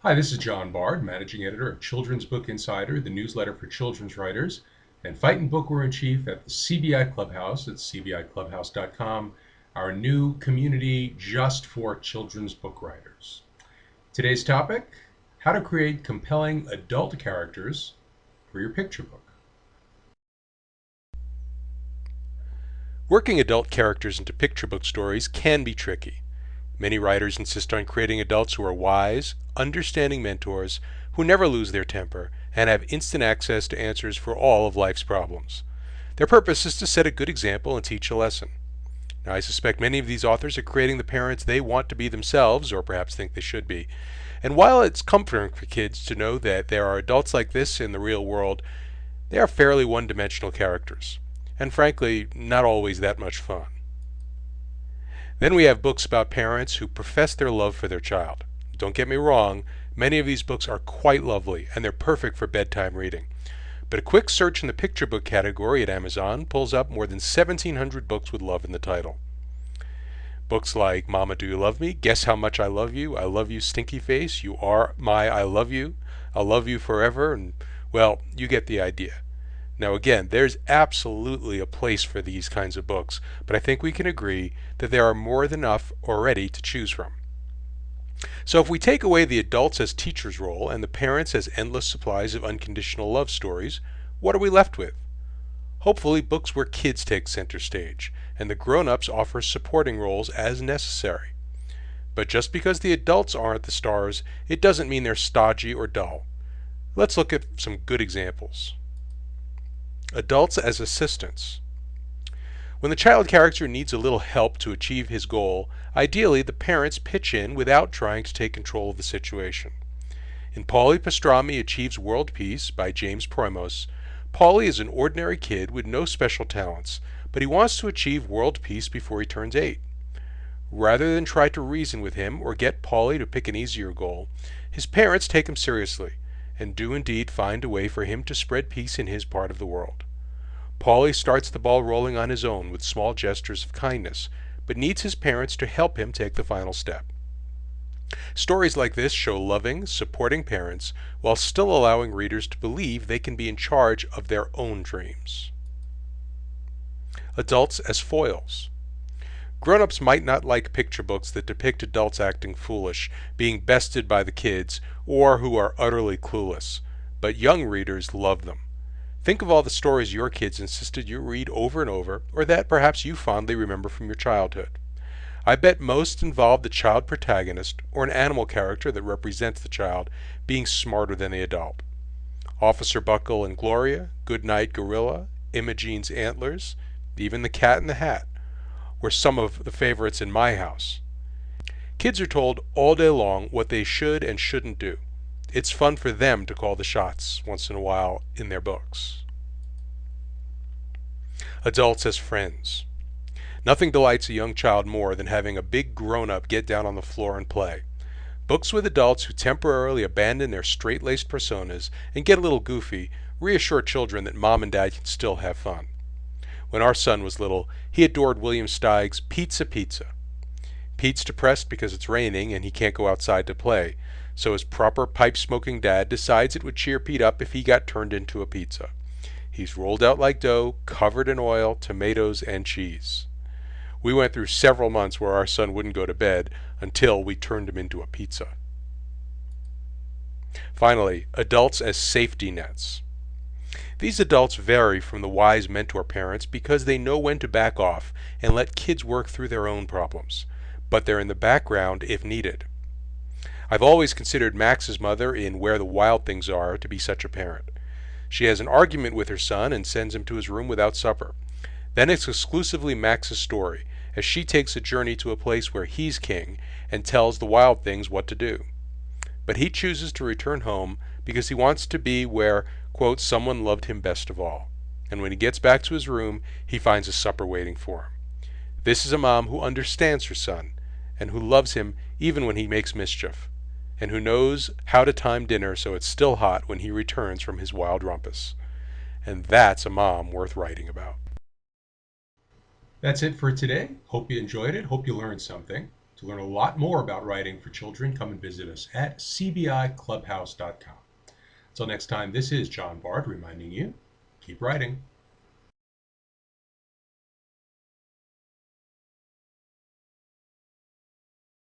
Hi, this is John Bard, Managing Editor of Children's Book Insider, the newsletter for children's writers, and Fightin' Bookworm-in-Chief at the CBI Clubhouse at cbiclubhouse.com, our new community just for children's book writers. Today's topic, how to create compelling adult characters for your picture book. Working adult characters into picture book stories can be tricky. Many writers insist on creating adults who are wise, understanding mentors, who never lose their temper, and have instant access to answers for all of life's problems. Their purpose is to set a good example and teach a lesson. Now, I suspect many of these authors are creating the parents they want to be themselves, or perhaps think they should be. And while it's comforting for kids to know that there are adults like this in the real world, they are fairly one-dimensional characters, and frankly, not always that much fun. Then we have books about parents who profess their love for their child. Don't get me wrong, many of these books are quite lovely, and they're perfect for bedtime reading. But a quick search in the picture book category at Amazon pulls up more than 1,700 books with love in the title. Books like Mama Do You Love Me, Guess How Much I Love You, Stinky Face, You Are My I Love You, I'll Love You Forever, and, well, you get the idea. Now again, there's absolutely a place for these kinds of books, but I think we can agree that there are more than enough already to choose from. So if we take away the adults as teachers' role and the parents as endless supplies of unconditional love stories, what are we left with? Hopefully books where kids take center stage, and the grown-ups offer supporting roles as necessary. But just because the adults aren't the stars, it doesn't mean they're stodgy or dull. Let's look at some good examples. Adults as assistants. When the child character needs a little help to achieve his goal, ideally the parents pitch in without trying to take control of the situation. In Paulie Pastrami Achieves World Peace by James Proimos, Paulie is an ordinary kid with no special talents, but he wants to achieve world peace before he turns 8. Rather than try to reason with him or get Paulie to pick an easier goal, his parents take him seriously and do indeed find a way for him to spread peace in his part of the world. Paulie starts the ball rolling on his own with small gestures of kindness, but needs his parents to help him take the final step. Stories like this show loving, supporting parents while still allowing readers to believe they can be in charge of their own dreams. Adults as foils. Grown-ups might not like picture books that depict adults acting foolish, being bested by the kids, or who are utterly clueless, but young readers love them. Think of all the stories your kids insisted you read over and over, or that perhaps you fondly remember from your childhood. I bet most involve the child protagonist, or an animal character that represents the child, being smarter than the adult. Officer Buckle and Gloria, Goodnight Gorilla, Imogene's Antlers, even The Cat in the Hat were some of the favorites in my house. Kids are told all day long what they should and shouldn't do. It's fun for them to call the shots once in a while in their books. Adults as friends. Nothing delights a young child more than having a big grown-up get down on the floor and play. Books with adults who temporarily abandon their straight-laced personas and get a little goofy reassure children that mom and dad can still have fun. When our son was little, he adored William Steig's Pizza Pizza. Pete's depressed because it's raining and he can't go outside to play, so his proper pipe-smoking dad decides it would cheer Pete up if he got turned into a pizza. He's rolled out like dough, covered in oil, tomatoes, and cheese. We went through several months where our son wouldn't go to bed until we turned him into a pizza. Finally, adults as safety nets. These adults vary from the wise mentor parents because they know when to back off and let kids work through their own problems, but they're in the background if needed. I've always considered Max's mother in Where the Wild Things Are to be such a parent. She has an argument with her son and sends him to his room without supper. Then it's exclusively Max's story, as she takes a journey to a place where he's king and tells the wild things what to do. But he chooses to return home because he wants to be where, quote, someone loved him best of all. And when he gets back to his room, he finds a supper waiting for him. This is a mom who understands her son, and who loves him even when he makes mischief, and who knows how to time dinner so it's still hot when he returns from his wild rumpus. And that's a mom worth writing about. That's it for today. Hope you enjoyed it. Hope you learned something. To To learn a lot more about writing for children, come and visit us at cbiclubhouse.com. Until next time, this is John Bard reminding you, keep writing.